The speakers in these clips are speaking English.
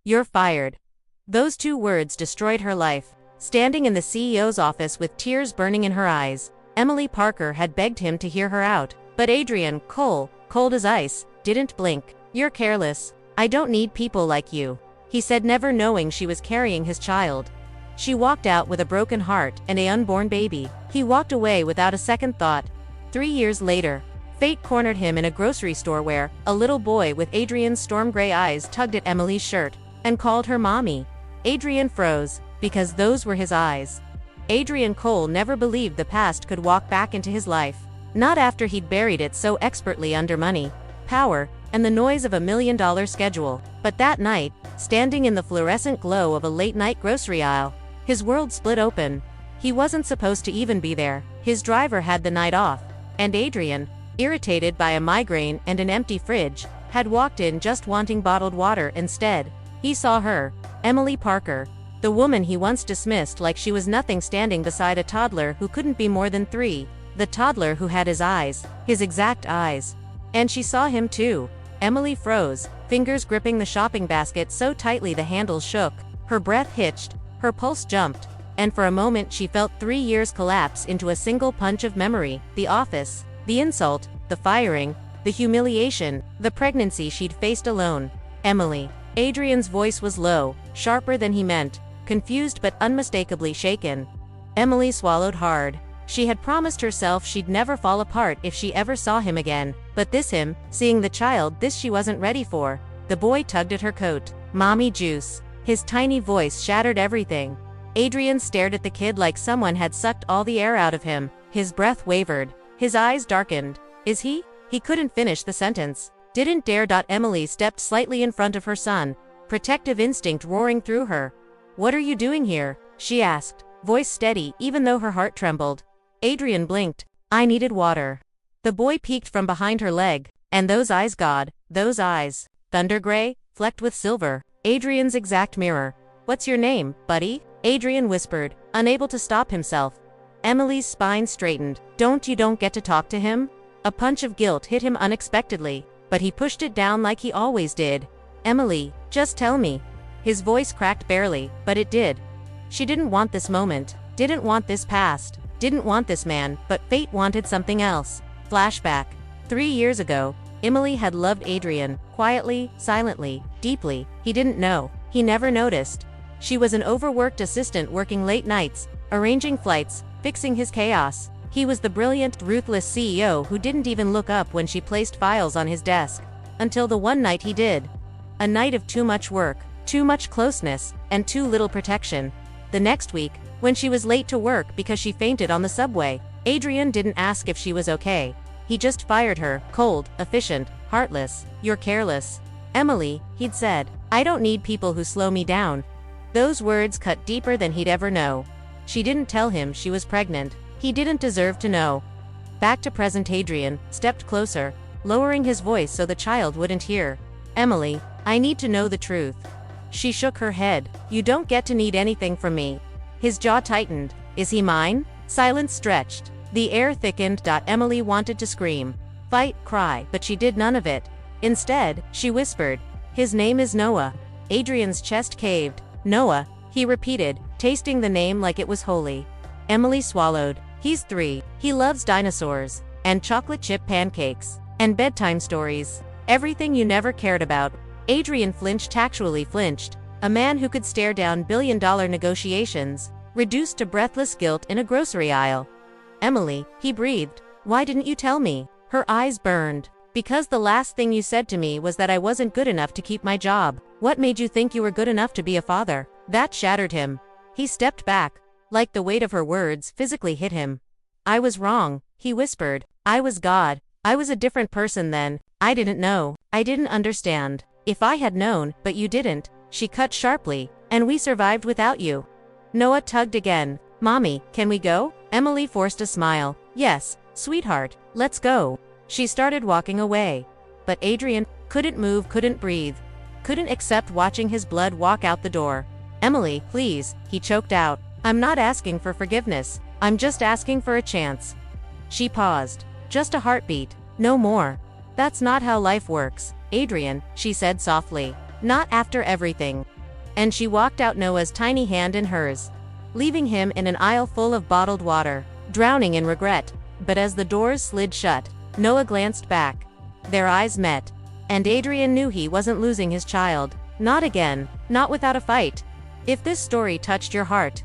You're fired." Those two words destroyed her life. Standing in the CEO's office with tears burning in her eyes, Emily Parker had begged him to hear her out. But Adrian, cold as ice, didn't blink. "You're careless. I don't need people like you," he said, never knowing she was carrying his child. She walked out with a broken heart and an unborn baby. He walked away without a second thought. 3 years later, fate cornered him in a grocery store where a little boy with Adrian's storm gray eyes tugged at Emily's shirt and called her mommy. Adrian froze, because those were his eyes. Adrian Cole never believed the past could walk back into his life. Not after he'd buried it so expertly under money, power, and the noise of $1 million schedule. But that night, standing in the fluorescent glow of a late-night grocery aisle, his world split open. He wasn't supposed to even be there. His driver had the night off, and Adrian, irritated by a migraine and an empty fridge, had walked in just wanting bottled water instead. He saw her, Emily Parker, the woman he once dismissed like she was nothing, standing beside a toddler who couldn't be more than 3, the toddler who had his eyes, his exact eyes. And she saw him too. Emily froze, fingers gripping the shopping basket so tightly the handles shook. Her breath hitched, her pulse jumped, and for a moment she felt 3 years collapse into a single punch of memory. The office, the insult, the firing, the humiliation, the pregnancy she'd faced alone. Emily. Adrian's voice was low, sharper than he meant, confused but unmistakably shaken. Emily swallowed hard. She had promised herself she'd never fall apart if she ever saw him again, but this him, seeing the child, this she wasn't ready for. The boy tugged at her coat. "Mommy juice." His tiny voice shattered everything. Adrian stared at the kid like someone had sucked all the air out of him. His breath wavered. His eyes darkened. "Is he?" He couldn't finish the sentence. "Didn't dare." Emily stepped slightly in front of her son, protective instinct roaring through her. "What are you doing here?" she asked, voice steady even though her heart trembled. Adrian blinked. "I needed water." The boy peeked from behind her leg, and those eyes, God, those eyes. Thunder gray, flecked with silver. Adrian's exact mirror. "What's your name, buddy?" Adrian whispered, unable to stop himself. Emily's spine straightened. You don't get to talk to him?" A punch of guilt hit him unexpectedly, but he pushed it down like he always did. "Emily, just tell me." His voice cracked barely, but it did. She didn't want this moment, didn't want this past, didn't want this man, but fate wanted something else. Flashback. 3 years ago, Emily had loved Adrian, quietly, silently, deeply. He didn't know. He never noticed. She was an overworked assistant working late nights, arranging flights, fixing his chaos. He was the brilliant, ruthless CEO who didn't even look up when she placed files on his desk. Until the one night he did. A night of too much work, too much closeness, and too little protection. The next week, when she was late to work because she fainted on the subway, Adrian didn't ask if she was okay. He just fired her, cold, efficient, heartless. "You're careless." "Emily," he'd said, "I don't need people who slow me down." Those words cut deeper than he'd ever know. She didn't tell him she was pregnant. He didn't deserve to know. Back to present. Adrian stepped closer, lowering his voice so the child wouldn't hear. "Emily, I need to know the truth." She shook her head. "You don't get to need anything from me." His jaw tightened. "Is he mine?" Silence stretched. The air thickened. Emily wanted to scream, fight, cry, but she did none of it. Instead, she whispered, "His name is Noah." Adrian's chest caved. "Noah," he repeated, tasting the name like it was holy. Emily swallowed. "He's 3. He loves dinosaurs, and chocolate chip pancakes, and bedtime stories. Everything you never cared about." Adrian flinched, actually flinched. A man who could stare down billion-dollar negotiations, reduced to breathless guilt in a grocery aisle. "Emily," he breathed, "why didn't you tell me?" Her eyes burned. "Because the last thing you said to me was that I wasn't good enough to keep my job." "What made you think you were good enough to be a father?" That shattered him. He stepped back, like the weight of her words physically hit him. "I was wrong," he whispered. "I was God. I was a different person then. I didn't know. I didn't understand. If I had known, but you didn't," she cut sharply, "and we survived without you." Noah tugged again. "Mommy, can we go?" Emily forced a smile. "Yes, sweetheart, let's go." She started walking away. But Adrian couldn't move, couldn't breathe, couldn't accept watching his blood walk out the door. "Emily, please," he choked out. "I'm not asking for forgiveness. I'm just asking for a chance." She paused. "Just a heartbeat. No more." "That's not how life works, Adrian," she said softly. Not after everything. And she walked out, Noah's tiny hand in hers, leaving him in an aisle full of bottled water, drowning in regret. But as the doors slid shut, Noah glanced back. Their eyes met. And Adrian knew he wasn't losing his child. Not again. Not without a fight. If this story touched your heart,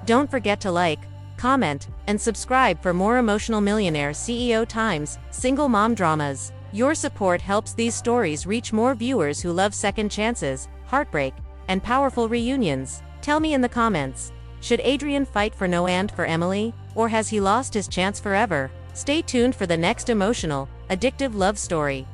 don't forget to like, comment, and subscribe for more emotional Millionaire CEO times, single mom dramas. Your support helps these stories reach more viewers who love second chances, heartbreak, and powerful reunions. Tell me in the comments, should Adrian fight for Noah and for Emily, or has he lost his chance forever? Stay tuned for the next emotional, addictive love story.